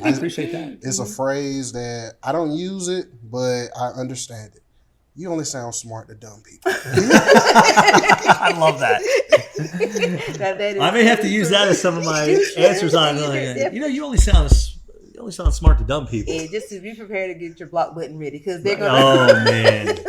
I appreciate that. It's a phrase that I don't use it, but I understand it. You only sound smart to dumb people. I love that. I may have to use that as some of my answers on. You only sound smart to dumb people. Yeah, just to be prepared to get your block button ready because they're gonna. Oh man.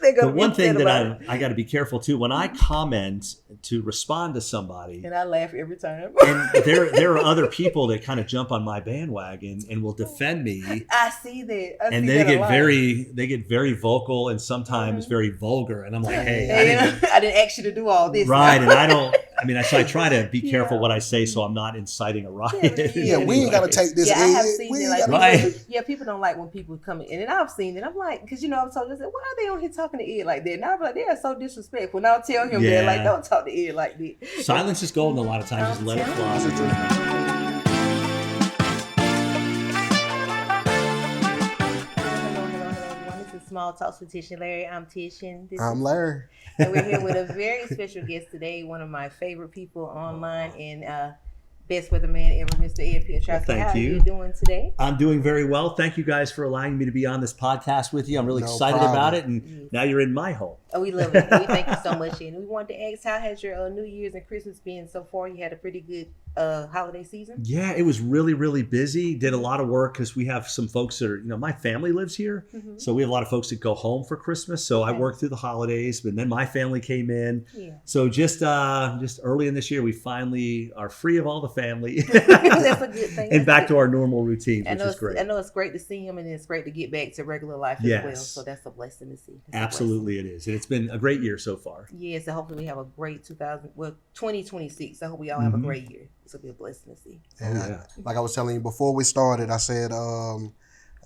The one thing that I got to be careful too when I comment to respond to somebody, and I laugh every time. And there are other people that kind of jump on my bandwagon and will defend me. I see that. They get very vocal and sometimes very vulgar, and I'm like, hey, I didn't ask you to do all this. Right, and I don't. I mean, I try to be careful what I say so I'm not inciting a riot. Yeah, we ain't got to take this. Yeah, I have seen it. Right. People don't like when people come in. And I've seen it. I'm like, because, I've told them, why are they on here talking to Ed like that? And I'm like, they are so disrespectful. And I'll tell him, they're like, don't talk to Ed like that. Silence is golden a lot of times. Just let it fly. Small Talks with Tish and Larry. I'm Tish and I'm Larry. And we're here with a very special guest today, one of my favorite people online and best weatherman ever, Mr. Ed Piotrowski. Thank How you. are you doing today? I'm doing very well. Thank you guys for allowing me to be on this podcast with you. I'm really excited about it. And now you're in my home. Oh, we love it. We thank you so much. And we wanted to ask, how has your New Year's and Christmas been so far? You had a pretty good holiday season? Yeah, it was really, really busy. Did a lot of work because we have some folks that are, my family lives here. Mm-hmm. So we have a lot of folks that go home for Christmas. So I worked through the holidays, but then my family came in. Yeah. So just early in this year, we finally are free of all the family. That's a good thing. And back to our normal routines, which is great. I know it's great to see them, and it's great to get back to regular life as well. So that's a blessing to see. Absolutely it is. And it's been a great year so far. Yes, so hopefully we have a great 2026. I hope we all have a great year. It's going to be a blessing to see. And like I was telling you before we started, I said,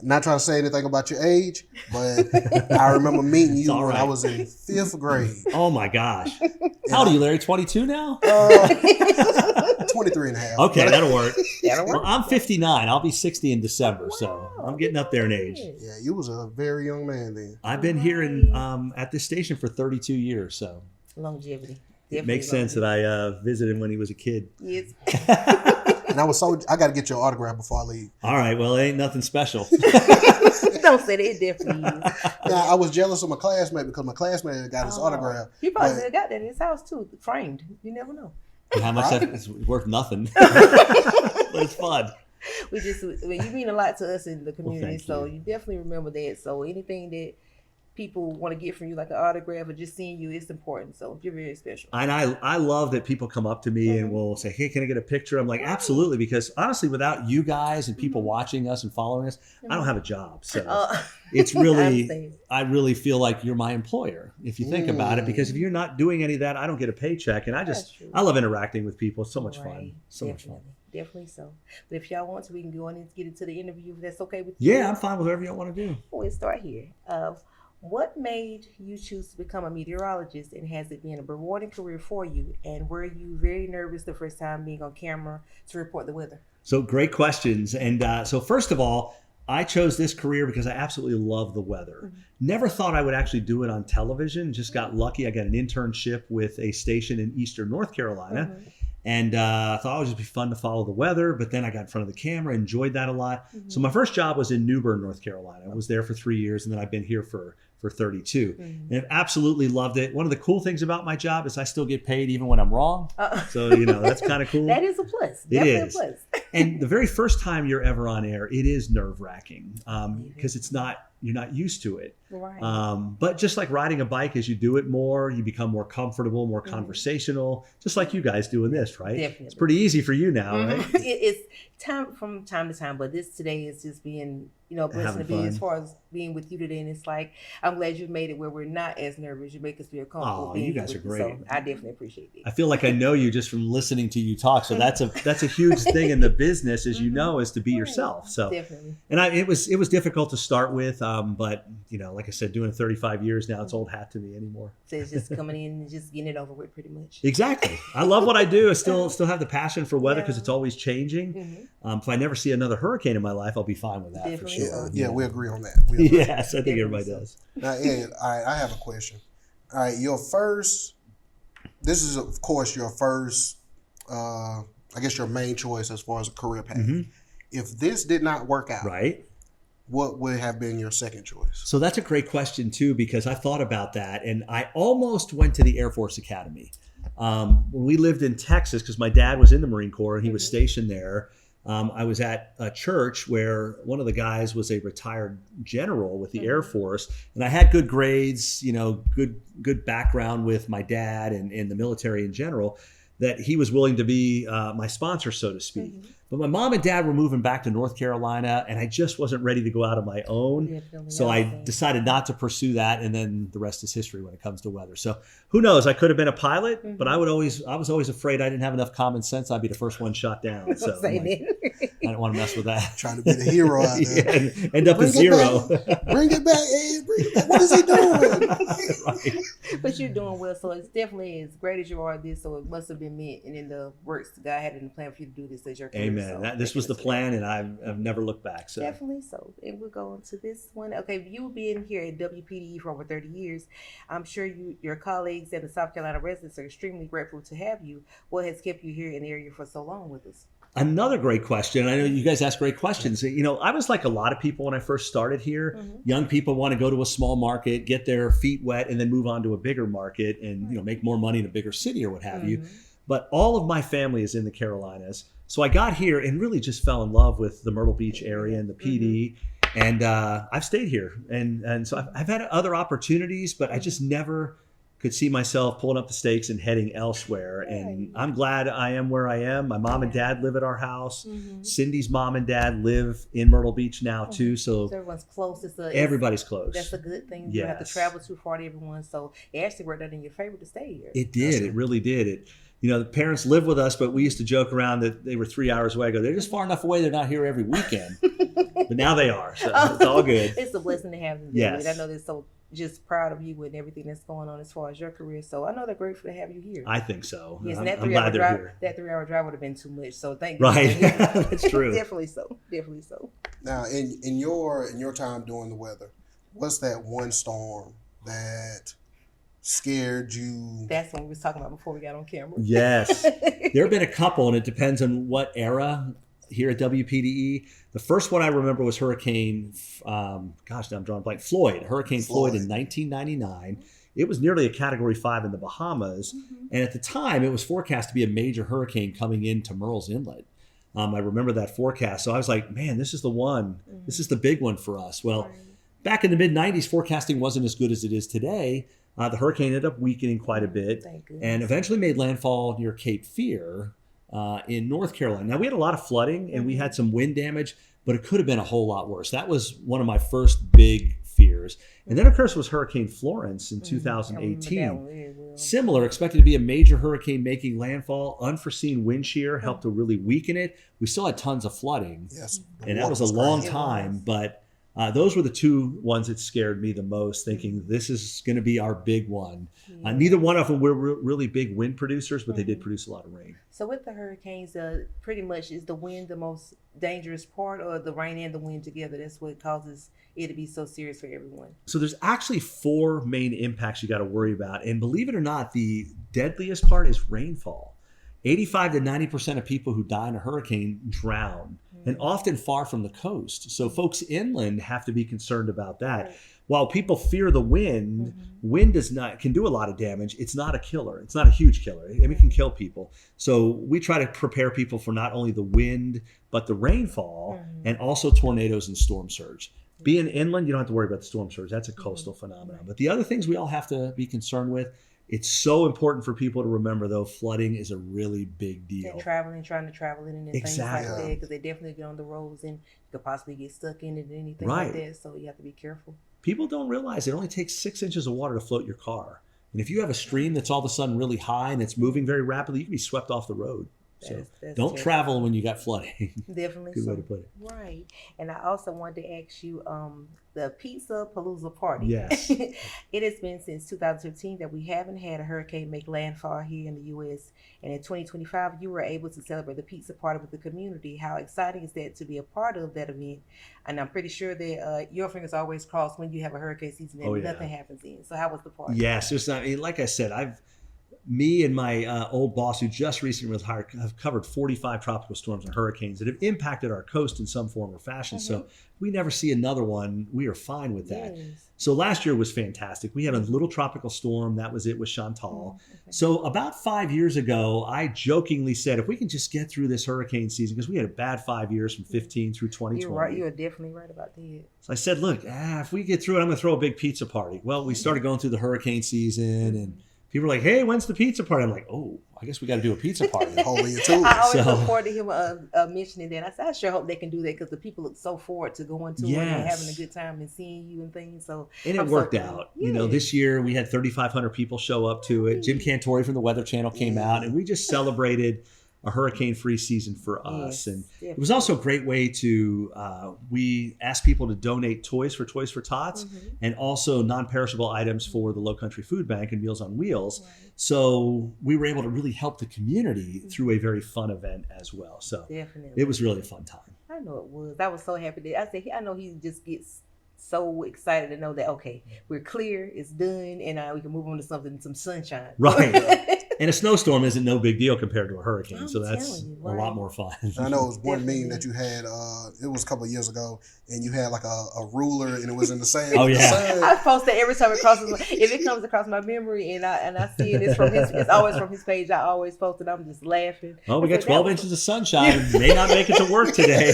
not trying to say anything about your age, but I remember meeting you when I was in 5th grade. Oh my gosh. How old are you, Larry? 22 now? 23 and a half. Okay, that'll work. Well, I'm 59. I'll be 60 in December, so I'm getting up there in age. Yeah, you was a very young man then. I've been here at this station for 32 years, so. Longevity. It makes sense that I visited him when he was a kid. Yes. And I got to get your autograph before I leave. All right, well, it ain't nothing special. Don't say that. It definitely is. Yeah, I was jealous of my classmate because my classmate got his autograph. He probably got that in his house too, framed. You never know. How much that is worth nothing. But it's fun. You mean a lot to us in the community, so you definitely remember that. So anything that people want to get from you, like an autograph or just seeing you, it's important. So you're very special. And I love that people come up to me and will say, hey, can I get a picture? I'm like, absolutely. Because honestly, without you guys and people watching us and following us, I don't have a job. So it's really, I really feel like you're my employer if you think about it, because if you're not doing any of that, I don't get a paycheck. And I love interacting with people. It's so much fun. So much fun. Definitely so. But if y'all want to, we can go on and get into the interview if that's okay with you. Yeah, I'm fine with whatever y'all want to do. We'll start here. What made you choose to become a meteorologist, and has it been a rewarding career for you? And were you very nervous the first time being on camera to report the weather? So great questions. And so first of all, I chose this career because I absolutely love the weather. Mm-hmm. Never thought I would actually do it on television. Just got lucky. I got an internship with a station in Eastern North Carolina. Mm-hmm. And I thought it would just be fun to follow the weather. But then I got in front of the camera, enjoyed that a lot. Mm-hmm. So my first job was in New Bern, North Carolina. I was there for 3 years, and then I've been here for 32. Mm-hmm. And I've absolutely loved it. One of the cool things about my job is I still get paid even when I'm wrong. So, that's kind of cool. That is a plus. It is. A plus. And the very first time you're ever on air, it is nerve-wracking because you're not used to it. Right. But just like riding a bike, as you do it more, you become more comfortable, more conversational, just like you guys doing this, right? Definitely. It's pretty easy for you now, right? It's from time to time, but this today is just being, blessed to be as far as being with you today. And it's like, I'm glad you've made it where we're not as nervous. You make us feel comfortable. Oh, you guys are great. So I definitely appreciate it. I feel like I know you just from listening to you talk. So that's a huge thing in the business, as you know, is to be yourself. So definitely. And it was difficult to start with, but like I said, doing it 35 years now, it's old hat to me anymore. So it's just coming in and just getting it over with, pretty much. Exactly. I love what I do. I still have the passion for weather because it's always changing. Mm-hmm. If I never see another hurricane in my life, I'll be fine with that. Definitely. For sure. Yeah, we agree on that. Yes, I think everybody does. Now, Ed, all right, I have a question. All right, this is, of course, your first, I guess your main choice as far as a career path. Mm-hmm. if this did not work out, right, what would have been your second choice? So that's a great question too, because I thought about that, and I almost went to the Air Force Academy. When we lived in Texas, because my dad was in the Marine Corps and he was stationed there. I was at a church where one of the guys was a retired general with the Air Force, and I had good grades, good background with my dad and in the military in general, that he was willing to be my sponsor, so to speak. But my mom and dad were moving back to North Carolina, and I just wasn't ready to go out on my own. So I decided not to pursue that, and then the rest is history when it comes to weather. So who knows? I could have been a pilot, but I was always afraid I didn't have enough common sense. I'd be the first one shot down. So I don't want to mess with that. Trying to be the hero out there. And end up at zero. Bring it back, Ed. Bring it back. What is he doing? Right. But you're doing well, so it's definitely as great as you are at this, so it must have been meant and in the works God had in the plan for you to do this as your career. Amen. So This was the plan, and I've never looked back. So definitely so. And we'll go on to this one. Okay, you being here at WPDE for over 30 years, I'm sure your colleagues and the South Carolina residents are extremely grateful to have you. What has kept you here in the area for so long with us? Another great question. I know you guys ask great questions. I was like a lot of people when I first started here. Young people want to go to a small market, get their feet wet, and then move on to a bigger market and make more money in a bigger city or what have you. But all of my family is in the Carolinas. So I got here and really just fell in love with the Myrtle Beach area and the PD. And I've stayed here. And so I've had other opportunities, but I just never could see myself pulling up the stakes and heading elsewhere. And I'm glad I am where I am. My mom and dad live at our house. Cindy's mom and dad live in Myrtle Beach now too. So everyone's close. Everybody's close. That's a good thing. You don't have to travel too far to everyone. So it actually worked out in your favor to stay here. It did. It really did. The parents live with us, but we used to joke around that they were 3 hours away. I go, they're just far enough away. They're not here every weekend. But now they are. So it's all good. It's a blessing to have them. Yes. I know they're so just proud of you and everything that's going on as far as your career. So I know they're grateful to have you here. I think so. Yes, I'm and glad they're here. that 3 hour drive would have been too much. So thank you. Right. That's true. Definitely so. Definitely so. Now, in your time doing the weather, what's that one storm that scared you? That's what we was talking about before we got on camera. Yes. There have been a couple, and it depends on what era here at WPDE. The first one I remember was Hurricane, now I'm drawing a blank, Hurricane Floyd in 1999. It was nearly a Category 5 in the Bahamas. And at the time, it was forecast to be a major hurricane coming into Murrells Inlet. I remember that forecast. So I was like, man, this is the one. This is the big one for us. Well, back in the mid-90s, forecasting wasn't as good as it is today. The hurricane ended up weakening quite a bit and eventually made landfall near Cape Fear in North Carolina. Now, we had a lot of flooding and we had some wind damage, but it could have been a whole lot worse. That was one of my first big fears. And then, of course, was Hurricane Florence in 2018. Similar, expected to be a major hurricane making landfall. Unforeseen wind shear helped to really weaken it. We still had tons of flooding. Yes. And that was a long time, but those were the two ones that scared me the most, thinking this is going to be our big one. Neither one of them were really big wind producers, but they did produce a lot of rain. So with the hurricanes, pretty much is the wind the most dangerous part, or the rain and the wind together? That's what causes it to be so serious for everyone. So there's actually 4 main impacts you got to worry about. And believe it or not, the deadliest part is rainfall. 85 to 90% of people who die in a hurricane drown, and often far from the coast. So folks inland have to be concerned about that. Right. While people fear the wind, wind can do a lot of damage. It's not a killer. It's not a huge killer. I mean, it can kill people. So we try to prepare people for not only the wind, but the rainfall and also tornadoes and storm surge. Being inland, you don't have to worry about the storm surge. That's a coastal phenomenon. But the other things we all have to be concerned with, it's so important for people to remember, though, flooding is a really big deal. And trying to travel in and things like that, because they definitely get on the roads and you could possibly get stuck in it and anything like that. So you have to be careful. People don't realize it only takes 6 inches of water to float your car. And if you have a stream that's all of a sudden really high and it's moving very rapidly, you can be swept off the road. So don't travel when you got flooding. Definitely. Good way to put it. Right. And I also wanted to ask you, the Pizza Palooza party. Yes. It has been since 2015 that we haven't had a hurricane make landfall here in the U.S. And in 2025, you were able to celebrate the pizza party with the community. How exciting is that to be a part of that event? And I'm pretty sure that your fingers always crossed when you have a hurricane season and nothing happens in. So how was the party? Yes. Like I said, me and my old boss, who just recently was hired, have covered 45 tropical storms and hurricanes that have impacted our coast in some form or fashion. So if we never see another one, we are fine with that. Yes. So last year was fantastic. We had a little tropical storm. That was it with Chantal. So about 5 years ago, I jokingly said, if we can just get through this hurricane season, because we had a bad 5 years from 15 through 2020. You're right. You're definitely right about that. So I said, look, if we get through it, I'm going to throw a big pizza party. Well, we started going through the hurricane season, and people were like, hey, when's the pizza party? I'm like, oh, I guess we got to do a pizza party. I always look forward to him mentioning that. I said, I sure hope they can do that because the people look so forward to going to it and having a good time and seeing you and things. So and it worked out. Yes. You know, this year we had 3,500 people show up to it. Jim Cantori from the Weather Channel came out, and we just celebrated a hurricane-free season for us. And it was also a great way to, we asked people to donate toys for Tots and also non-perishable items for the Low Country Food Bank and Meals on Wheels. So we were able to really help the community through a very fun event as well. So it was really a fun time. I know it was. I was so happy that I said, I know he just gets so excited to know that, okay, we're clear, it's done, and we can move on to some sunshine. Right. And a snowstorm isn't no big deal compared to a hurricane. So that's a lot more fun. I know it was one meme that you had, it was a couple of years ago, and you had like a ruler and it was in the sand. Oh, yeah. I post that every time it crosses, if it comes across my memory and I see it, it's always from his page. I always post it. I'm just laughing. Oh, we got 12 inches of sunshine. May not make it to work today.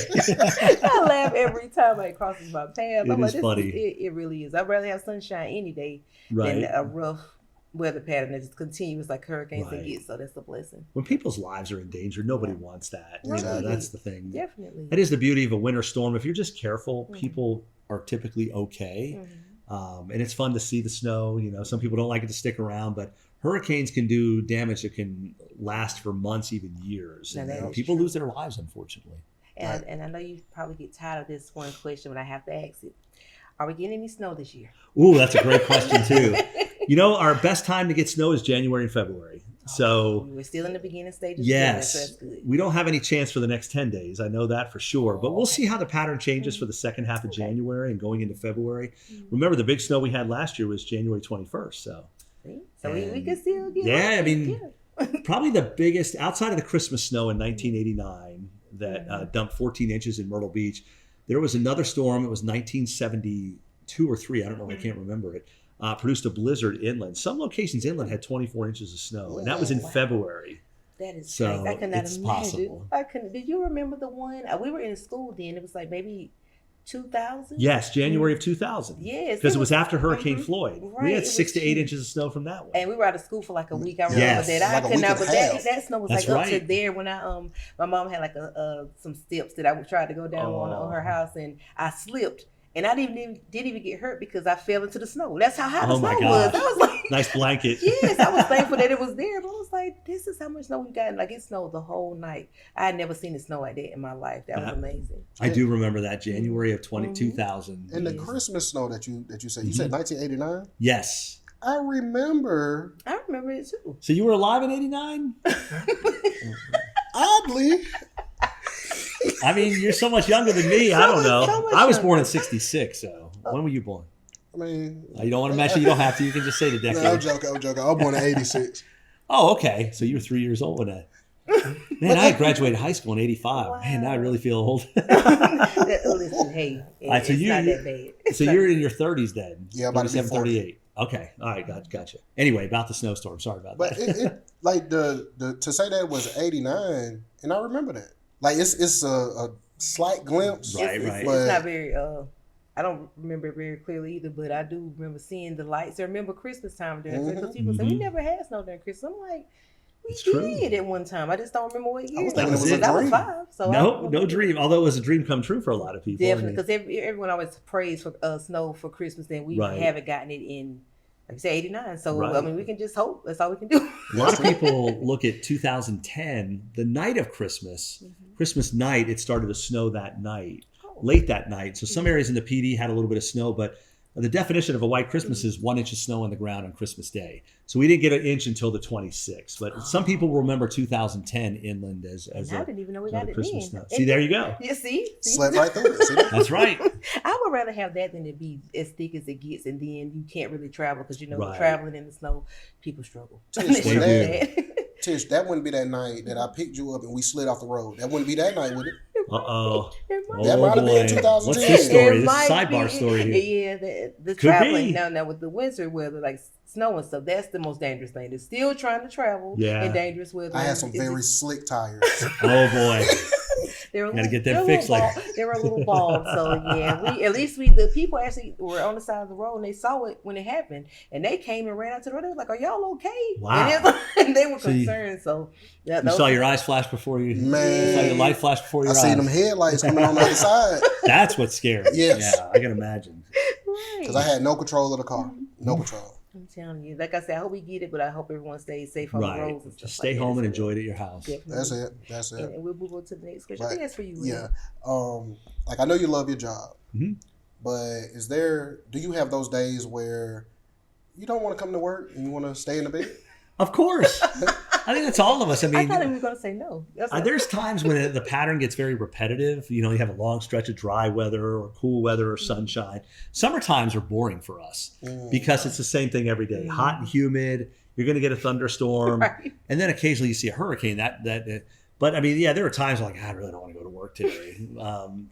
I laugh every time it crosses my path. It is funny. It really is. I'd rather have sunshine any day than a rough weather pattern that's continuous like hurricanes can get. So that's a blessing. When people's lives are in danger, nobody wants that. You know, that's the thing. Definitely. That is the beauty of a winter storm. If you're just careful, people are typically okay. And it's fun to see the snow. You know, some people don't like it to stick around, but hurricanes can do damage that can last for months, even years. And people lose their lives, unfortunately. And I know you probably get tired of this one question, but I have to ask it. Are we getting any snow this year? Ooh, that's a great question too. You know, our best time to get snow is January and February. So we're still in the beginning stages. Yes, so that's good. We don't have any chance for the next 10 days. I know that for sure. But we'll see how the pattern changes for the second half of January and going into February. Remember, the big snow we had last year was January 21st. So we can still get. Yeah, I mean, probably the biggest outside of the Christmas snow in 1989 that dumped 14 inches in Myrtle Beach. There was another storm. It was 1972 or 3. I don't know. I can't remember it. Produced a blizzard inland. Some locations inland had 24 inches of snow, and that was in February. That is crazy. I cannot imagine. Possible. Did you remember the one? We were in school then. It was like maybe 2000? Yes, January of 2000. Yes. Because it was after Hurricane Floyd. Right. We had 6 to 8 inches of snow from that one. And we were out of school for like a week. I remember that. I could not, but that snow was up to there when my mom had like some steps that I tried to go down on her house, and I slipped. And I didn't even get hurt because I fell into the snow. That's how high the snow was. I was like, nice blanket. Yes, I was thankful that it was there. But I was like, this is how much snow we got. Like, it snowed the whole night. I had never seen it snow like that in my life. That was amazing. I do remember that January of 2000. And the Christmas snow that you said, you said 1989? Yes. I remember it too. So you were alive in 89? Oddly. I mean, you're so much younger than me. I don't know. I was born in 66, so when were you born? I mean... You don't want to mention? You don't have to. You can just say the decade. No, I'm joking. I was born in 86. Oh, okay. So you were 3 years old when that. Man, I graduated high school in 85. Wow. Man, now I really feel old. Listen, hey, it's not that bad. So you're in your 30s then? Yeah, about 38. Okay. All right. Gotcha. Anyway, about the snowstorm. Sorry about that. But it like to say that it was 89, and I remember that. Like it's a slight glimpse. Right. It's not very. I don't remember it very clearly either, but I do remember seeing the lights. I remember Christmas time during Christmas. Because people say we never had snow during Christmas. I'm like, we did at one time. I just don't remember what year. I was thinking it was a dream. I was 5. So no dream. Although it was a dream come true for a lot of people. Definitely, because everyone always prays for snow for Christmas, and we haven't gotten it in. Like you say, 89. So, I mean, we can just hope. That's all we can do. A lot of people look at 2010, the night of Christmas, Christmas night, it started to snow that night, late that night. So some areas in the PD had a little bit of snow, but the definition of a white Christmas is 1 inch of snow on the ground on Christmas Day. So we didn't get an inch until the 26th. But some people remember 2010 inland as I didn't even know we got it Christmas then. snow. See, there you go. You see? Slept right through it. See that? That's right. I would rather have that than it be as thick as it gets, and then you can't really travel because Right. traveling in the snow, people struggle. Tish, that wouldn't be that night that I picked you up and we slid off the road. That wouldn't be that night, would it? Uh-oh. That might have been 2010. What's this story? This is a sidebar story here. Yeah, the Could traveling be. now with the winter weather, like snow and stuff, that's the most dangerous thing. They're still trying to travel in dangerous weather. I had some very slick tires. Oh boy. Gotta get them fixed later. They were a little bald, so yeah. The people actually were on the side of the road and they saw it when it happened, and they came and ran out to the road. They was like, "Are y'all okay?" Wow. And they were concerned. So you saw your eyes flash before you. Man, you saw your light flash before your eyes. I seen them headlights coming on the other side. That's what's scary. Yes. Yeah, I can imagine. Because I had no control of the car. No control. I'm telling you, like I said, I hope we get it, but I hope everyone stays safe on the roads and stuff. Just stay home and enjoy it at your house. Definitely. That's it. And we'll move on to the next question. I think that's for you. Yeah. Like I know you love your job, but do you have those days where you don't want to come to work and you want to stay in the bed? Of course. I think that's all of us. I mean, I thought he was going to say no. There's times when the pattern gets very repetitive. You have a long stretch of dry weather or cool weather or sunshine. Summer times are boring for us because it's the same thing every day. Hot and humid. You're going to get a thunderstorm. Right. And then occasionally you see a hurricane. But I mean, there are times like, I really don't want to go to work today.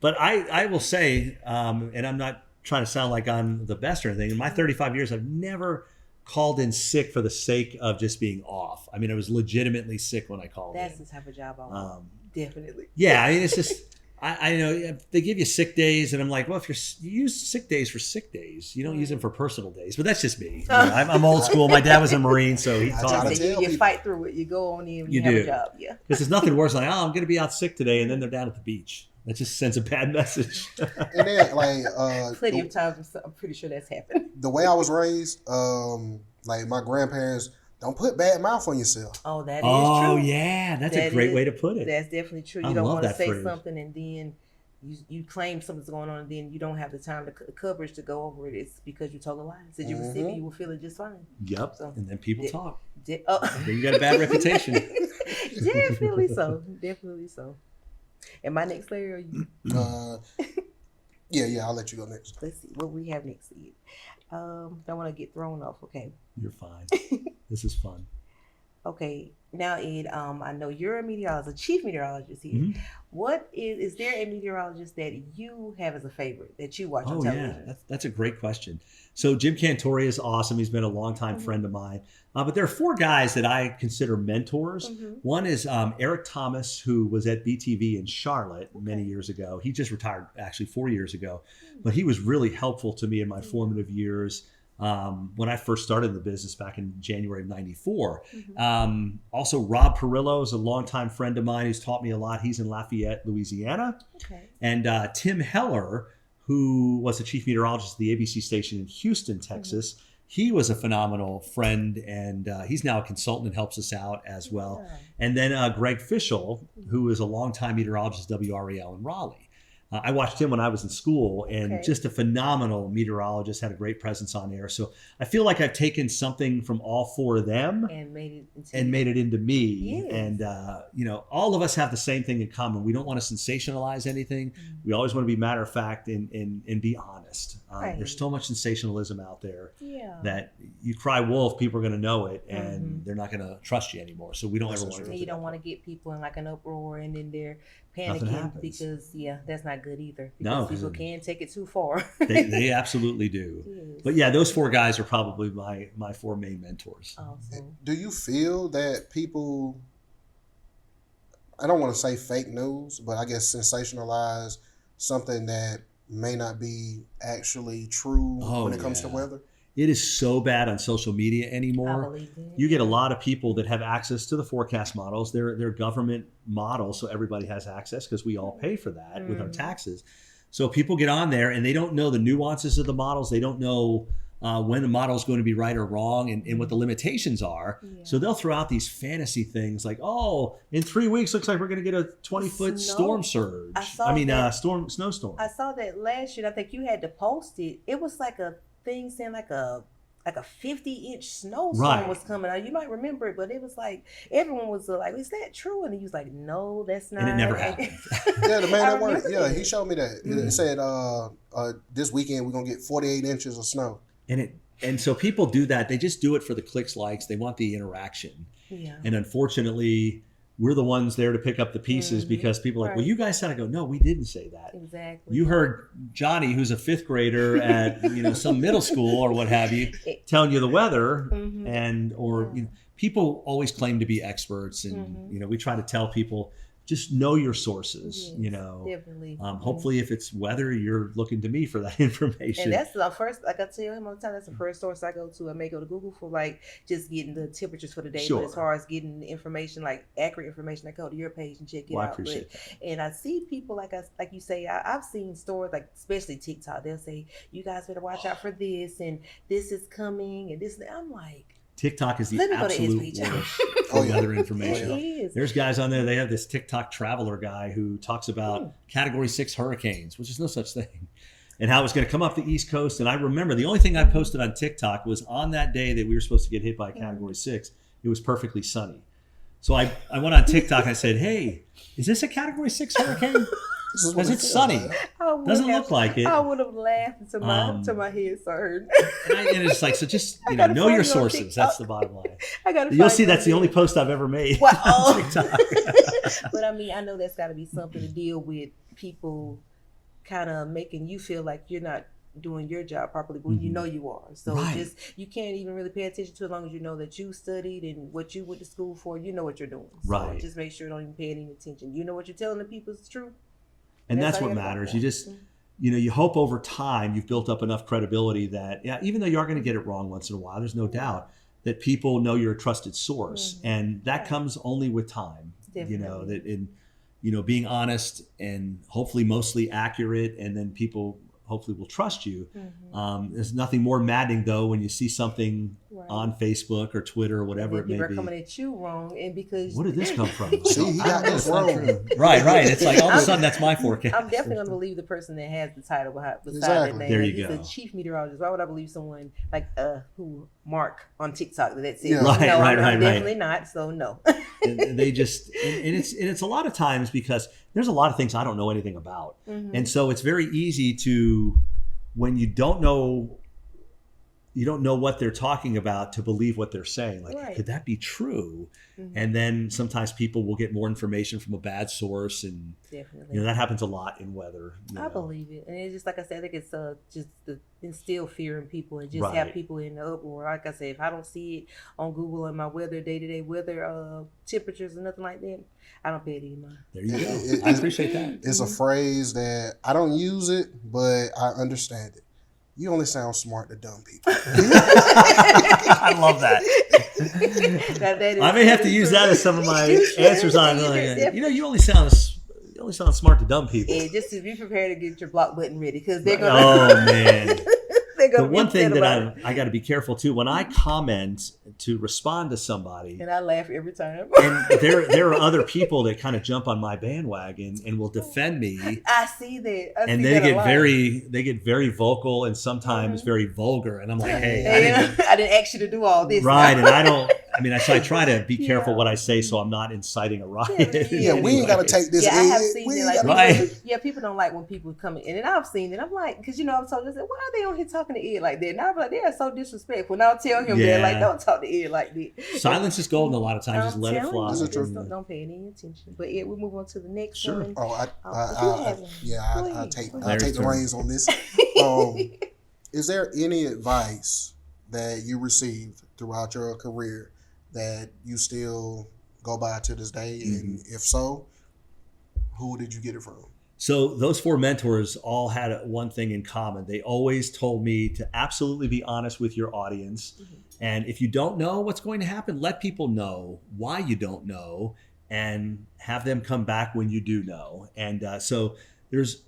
But I will say, and I'm not trying to sound like I'm the best or anything. In my 35 years, I've never called in sick for the sake of just being off. I mean, I was legitimately sick when I called in. That's the type of job I want. Definitely. Yeah, I mean, it's just, I know they give you sick days, and I'm like, well, if you use sick days for sick days, you don't use them for personal days. But that's just me. I'm old school. My dad was a Marine, so he taught me. You fight through it. You go on in. You have do. A job. Yeah. Because there's nothing worse than I'm going to be out sick today, and then they're down at the beach. That just sends a bad message. And then, plenty of times, I'm pretty sure that's happened. The way I was raised, like my grandparents, don't put bad mouth on yourself. Oh, that is true. Oh, yeah. That's a great way to put it. That's definitely true. You don't want to say something and then you claim something's going on and then you don't have the time, the coverage to go over it. It's because you told a lie. Said you were sick and you were feeling just fine. Yep. So, and then people talk. Then you got a bad reputation. Definitely so. Definitely so. Am I next, Larry, or you? Yeah, I'll let you go next. Let's see what we have next. Don't want to get thrown off. Okay. You're fine. This is fun. Okay. Now, Ed, I know you're a meteorologist, chief meteorologist here. Mm-hmm. What is there a meteorologist that you have as a favorite that you watch on television? Yeah, that's a great question. So Jim Cantori is awesome. He's been a longtime friend of mine. But there are four guys that I consider mentors. One is Eric Thomas, who was at BTV in Charlotte many years ago. He just retired actually 4 years ago. But he was really helpful to me in my formative years. When I first started in the business back in January of '94. Also, Rob Perillo is a longtime friend of mine who's taught me a lot. He's in Lafayette, Louisiana. Okay. And Tim Heller, who was the chief meteorologist at the ABC station in Houston, Texas. He was a phenomenal friend, and he's now a consultant and helps us out as well. Yeah. And then Greg Fischel, who is a longtime meteorologist at WREL in Raleigh. I watched him when I was in school, and just a phenomenal meteorologist, had a great presence on air. So I feel like I've taken something from all four of them and made it into me. Yes. And, all of us have the same thing in common. We don't want to sensationalize anything. We always want to be matter of fact and be honest. There's so much sensationalism out there that you cry wolf, people are going to know it, and they're not going to trust you anymore. So we don't ever want to. You don't want to get people in like an uproar and then they're panicking because that's not good either. Because people can take it too far. they absolutely do. Yes. But yeah, those four guys are probably my four main mentors. Awesome. Do you feel that people, I don't want to say fake news, but I guess sensationalize something that may not be actually true when it comes to weather? It is so bad on social media anymore. You get a lot of people that have access to the forecast models. They're government models, so everybody has access because we all pay for that with our taxes. So people get on there and they don't know the nuances of the models. They don't know when the model is going to be right or wrong and what the limitations are. Yeah. So they'll throw out these fantasy things like, in 3 weeks, looks like we're going to get a 20-foot storm surge. Snowstorm. I saw that last year. I think you had to post it. It was like a thing saying like a like a 50-inch snowstorm was coming out. You might remember it, but it was like everyone was like, "Is that true?" And he was like, "No, that's not." And it never happened. Yeah, the man that worked. Yeah, he showed me that. It said, "This weekend we're gonna get 48 inches of snow." And so people do that. They just do it for the clicks, likes. They want the interaction. Yeah. And unfortunately, we're the ones there to pick up the pieces because people are like, well, you guys said, I go, no, we didn't say that. Exactly. You heard Johnny, who's a 5th grader at some middle school or what have you, telling you the weather, and people always claim to be experts, and we try to tell people, just know your sources. Definitely. Hopefully, if it's weather, you're looking to me for that information. And that's the first, like I tell him all the time, that's the first source I go to. I may go to Google for like just getting the temperatures for the day. Sure. But as far as getting the information, like accurate information, I go to your page and check it out. I appreciate that. And I see people like you say, I've seen stores like especially TikTok. They'll say, "You guys better watch out for this, and this is coming, and this." I'm like, TikTok is the absolute worst for weather information. It is. There's guys on there, they have this TikTok traveler guy who talks about Category 6 hurricanes, which is no such thing, and how it's going to come up the East Coast. And I remember the only thing I posted on TikTok was on that day that we were supposed to get hit by Category 6, it was perfectly sunny. So I went on TikTok and I said, hey, is this a Category 6 hurricane? Because it's sunny. Doesn't look like it. I would have laughed until my head started. And it's like, so just know your sources. That's the bottom line. You'll see that's the only post I've ever made on TikTok. But I mean, I know that's got to be something to deal with people kind of making you feel like you're not doing your job properly, but you know you are. So you can't even really pay attention to it as long as you know that you studied and what you went to school for. You know what you're doing. So just make sure you don't even pay any attention. You know what you're telling the people is true. And that's what matters. You just, you hope over time you've built up enough credibility that, even though you are going to get it wrong once in a while, there's no doubt that people know you're a trusted source. And that comes only with time. Definitely. Being honest and hopefully mostly accurate, and then people hopefully will trust you. There's nothing more maddening though when you see something on Facebook or Twitter or whatever it may be. People are coming at you wrong, and because where did this come from? See, he got this wrong. Right. It's like all of a sudden that's my forecast. I'm definitely going to believe the person that has the title beside their name. There you go. He's a chief meteorologist. Why would I believe someone like Mark on TikTok that said, I'm definitely not. So no. And they just and it's a lot of times because there's a lot of things I don't know anything about, and so it's very easy to, when you don't know what they're talking about, to believe what they're saying. Like, could that be true? And then sometimes people will get more information from a bad source, and that happens a lot in weather. I believe it, and it's just like I said, I think it's just to instill fear in people and just have people in the uproar. Like I said, if I don't see it on Google and my day-to-day weather temperatures and nothing like that, I don't pay it anymore. There you go. I appreciate that. It's a phrase that I don't use it, but I understand it. You only sound smart to dumb people. I love that. I may have to use that as some of my answers on. You only sound smart to dumb people. Yeah, just to be prepared to get your block button ready, because they're going. Oh man. The one thing that I got to be careful too, when I comment to respond to somebody, and I laugh every time. And there are other people that kind of jump on my bandwagon and will defend me. I see that. They get very vocal and sometimes very vulgar, and I'm like, hey, I didn't ask you to do all this. Right, and I don't. I mean, so I try to be careful what I say, so I'm not inciting a riot. We ain't got to take this. Yeah, I have seen it. People don't like when people come in, and I've seen it. I'm like, because I'm told, I said, why are they on here talking to Ed like that? And I'm like, they are so disrespectful. And I'll tell him, they're like, don't talk to Ed like that. Silence is golden a lot of times. Just let it fly. Don't pay any attention. But we'll move on to the next one. Oh, I'll take the reins on this. Is there any advice that you received throughout your career that you still go by to this day? And if so, who did you get it from? So those 4 mentors all had one thing in common. They always told me to absolutely be honest with your audience. And if you don't know what's going to happen, let people know why you don't know, and have them come back when you do know. And so there's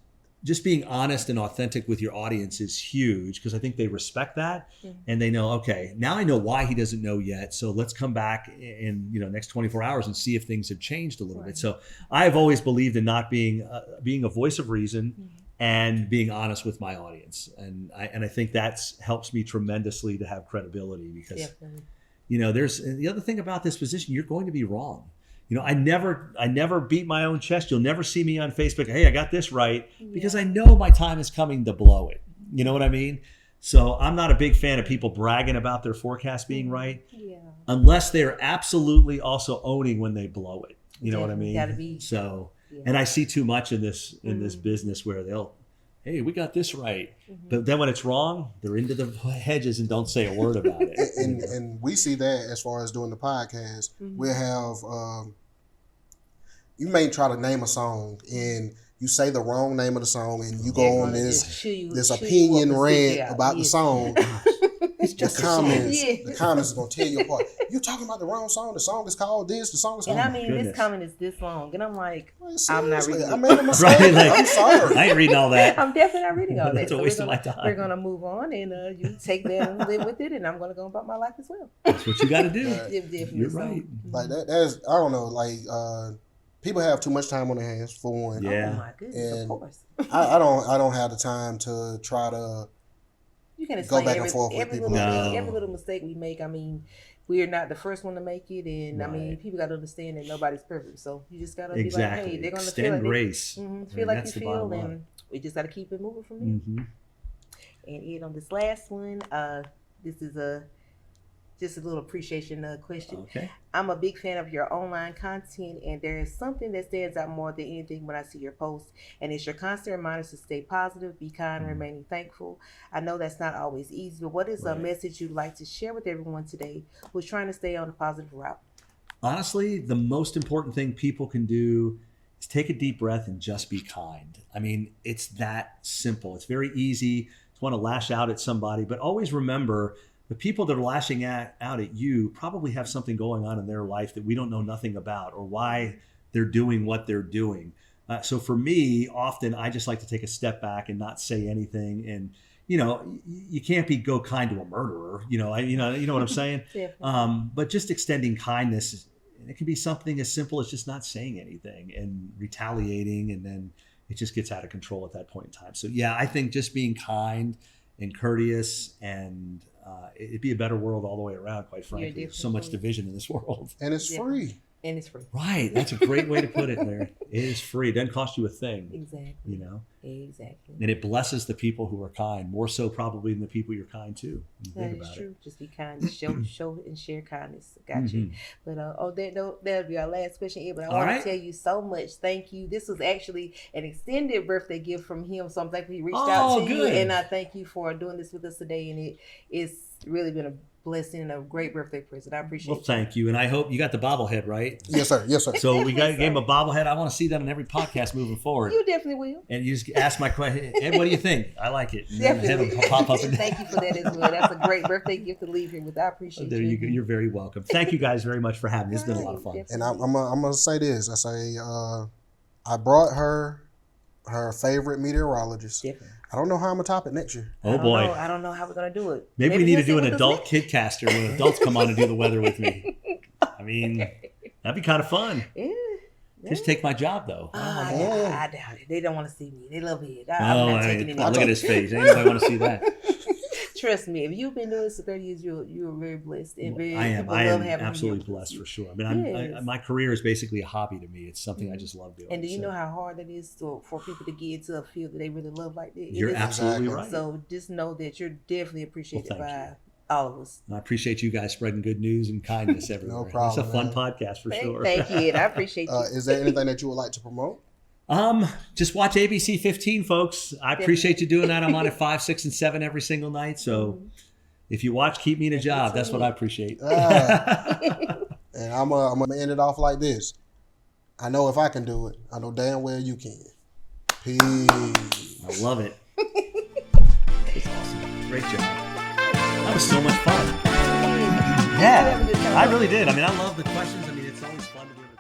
just being honest and authentic with your audience is huge, because I think they respect that, and they know, okay, now I know why he doesn't know yet. So let's come back in next 24 hours and see if things have changed a little bit. So I've always believed in not being a voice of reason, and being honest with my audience. And I think that's helps me tremendously to have credibility because, Definitely. There's the other thing about this position, you're going to be wrong. I never beat my own chest. You'll never see me on Facebook, hey, I got this right, because I know my time is coming to blow it. You know what I mean? So I'm not a big fan of people bragging about their forecast being right, unless they're absolutely also owning when they blow it. You know what I mean? Gotta be. So, and I see too much in this business where hey, we got this right. But then when it's wrong, they're into the hedges and don't say a word about it. And we see that as far as doing the podcast. We'll have, you may try to name a song and you say the wrong name of the song and you go on this opinion rant about the song. The comments is going to tear you apart. You're talking about the wrong song. The song is called this. The song is called... And I mean, this comment is this long. And I'm like, I'm not reading it. I made a mistake. Right, like, I'm sorry. I ain't reading all that. I'm definitely not reading all that. That's a waste of my time. We're going to move on and you take that and live with it. And I'm going to go about my life as well. That's what you got to do. You're right. Like that's, I don't know, like people have too much time on their hands for one. Yeah. Oh my goodness, and of course. I don't have the time to try to you can go back and forth with people. Every little mistake we make, I mean, we're not the first one to make it, and I mean, people got to understand that nobody's perfect. So you just got to be like, hey, they're going to feel like grace. Feel like you feel, and we just got to keep it moving from there. And on this last one, this is just a little appreciation question. Okay. I'm a big fan of your online content, and there is something that stands out more than anything when I see your posts, and it's your constant reminders to stay positive, be kind, and remaining thankful. I know that's not always easy, but what is a message you'd like to share with everyone today who's trying to stay on a positive route? Honestly, the most important thing people can do is take a deep breath and just be kind. I mean, it's that simple. It's very easy to want to lash out at somebody, but always remember the people that are lashing out at you probably have something going on in their life that we don't know nothing about or why they're doing what they're doing. So for me, often I just like to take a step back and not say anything. And, you can't go kind to a murderer, you know what I'm saying? But just extending kindness, it can be something as simple as just not saying anything and retaliating. And then it just gets out of control at that point in time. So yeah, I think just being kind and courteous and it'd be a better world all the way around, quite frankly. There's so much division in this world. And it's free. And it's free. Right. That's a great way to put it there. It is free. It doesn't cost you a thing. Exactly. Exactly. And it blesses the people who are kind, more so probably than the people you're kind to. That is true. Just be kind. Show and share kindness. Got you. But that'll be our last question, Ed. But I want to tell you so much. Thank you. This was actually an extended birthday gift from him. So I'm thankful he reached out to you. And I thank you for doing this with us today. And it's really been a blessing and a great birthday present. I appreciate it. Well, thank you. And I hope you got the bobblehead, right? Yes, sir. So we gave him a bobblehead. I want to see that in every podcast moving forward. You definitely will. And you just ask my question, Ed, what do you think? I like it. And definitely. Head will pop up. Thank you for that as well. That's a great birthday gift to leave here with. I appreciate you. You're very welcome. Thank you guys very much for having me. It's been a lot of fun. Definitely. And I'm going to say this. I say I brought her favorite meteorologist. Definitely. I don't know how I'm going to top it next year. Oh, boy. I don't know how we're going to do it. Maybe we need to do an adult kidcaster when adults come on and do the weather with me. I mean, that'd be kind of fun. Yeah. Just take my job, though. I doubt it. They don't want to see me. They love it. I'm not taking it. Look at his face. Anybody want to see that? Trust me, if you've been doing this for 30 years, you're very blessed. And I am absolutely blessed for sure. I mean, my career is basically a hobby to me. It's something I just love doing. And do you know how hard it is for people to get into a field that they really love like that? You're absolutely right. So just know that you're definitely appreciated by all of us. And I appreciate you guys spreading good news and kindness everywhere. No problem. It's a fun podcast for sure. Thank you, Ed. I appreciate you. Is there anything that you would like to promote? Just watch ABC 15, folks. I appreciate you doing that. I'm on at 5, 6, and 7 every single night. So if you watch, keep me in a job. That's what I appreciate. And I'm gonna end it off like this. I know if I can do it, I know damn well you can. Peace. I love it. It's awesome. Great job. That was so much fun. Yeah, I really did. I mean, I love the questions. I mean, it's always fun to do it.